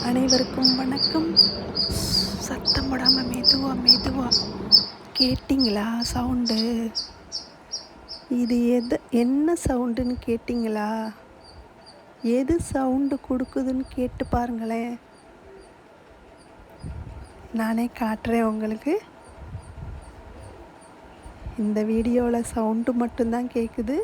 அனைவருக்கும் வணக்கம். சத்தம் போடாமல் மெதுவா கேட்டிங்களா சவுண்டு? இது என்ன சவுண்டுன்னு கேட்டிங்களா? எது சவுண்டு கொடுக்குதுன்னு கேட்டு பாருங்களேன். நானே காட்டுறேன் உங்களுக்கு. இந்த வீடியோவில் சவுண்டு மட்டும்தான் கேட்குது.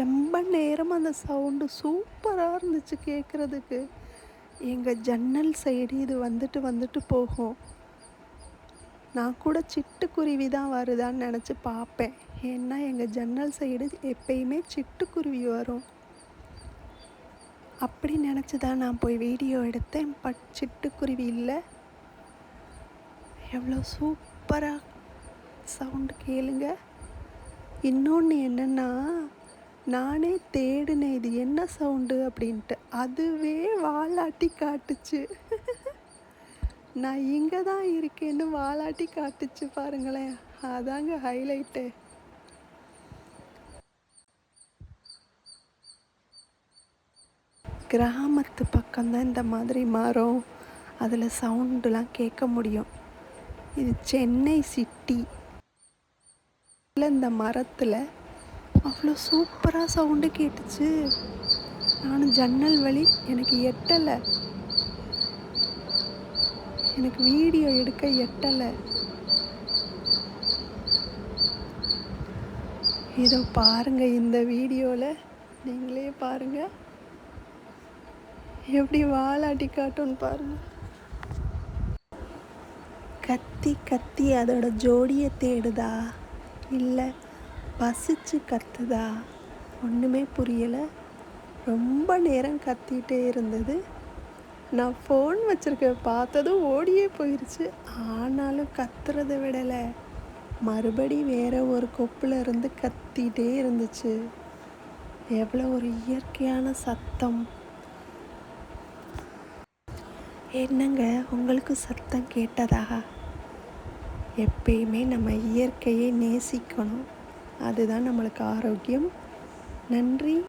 ரொம்ப நேரம் அந்த சவுண்டு சூப்பராக இருந்துச்சு கேட்குறதுக்கு. எங்கள் ஜன்னல் சைடு இது வந்துட்டு போகும். நான் கூட சிட்டுக்குருவி தான் வருதான்னு நினச்சி பார்ப்பேன். ஏன்னா எங்கள் ஜன்னல் சைடு எப்பயுமே சிட்டுக்குருவி வரும். அப்படி நினச்சி தான் நான் போய் வீடியோ எடுத்தேன். பட் சிட்டுக்குருவி இல்லை. எவ்வளோ சூப்பராக சவுண்டு கேளுங்க. இன்னொன்று என்னென்னா, நானே தேடினேன் இது என்ன சவுண்டு அப்படின்ட்டு. அதுவே வாலாட்டி காட்டுச்சு. நான் இங்கே தான் இருக்கேன்னு வாலாட்டி காட்டுச்சு பாருங்களேன். அதாங்க ஹைலைட்டு. கிராமத்து பக்கம்தான் இந்த மாதிரி மரம், அதில் சவுண்டுலாம் கேட்க முடியும். இது சென்னை சிட்டி. இந்த மரத்தில் அவ்வளோ சூப்பராக சவுண்டு கேட்டுச்சு. நானும் ஜன்னல் வழி எனக்கு எட்டலை. எனக்கு வீடியோ எடுக்க எட்டலை. இதோ பாருங்க, இந்த வீடியோவில் நீங்களே பாருங்க எப்படி வாலாட்டி காட்டும்னு பாருங்க. கத்தி அதோட ஜோடியை தேடுதா இல்லை பசிச்சு கத்துதா ஒன்றுமே புரியலை. ரொம்ப நேரம் கத்திகிட்டே இருந்தது. நான் ஃபோன் வச்சுருக்கேன், பார்த்ததும் ஓடியே போயிடுச்சு. ஆனாலும் கத்துறதை விடலை, மறுபடி வேறு ஒரு கொப்பில் இருந்து கத்திகிட்டே இருந்துச்சு. எவ்வளோ ஒரு இயற்கையான சத்தம். என்னங்க, உங்களுக்கு சத்தம் கேட்டதா? எப்பயுமே நம்ம இயற்கையை நேசிக்கணும். அதுதான் நம்மளுக்கு ஆரோக்கியம். நன்றி.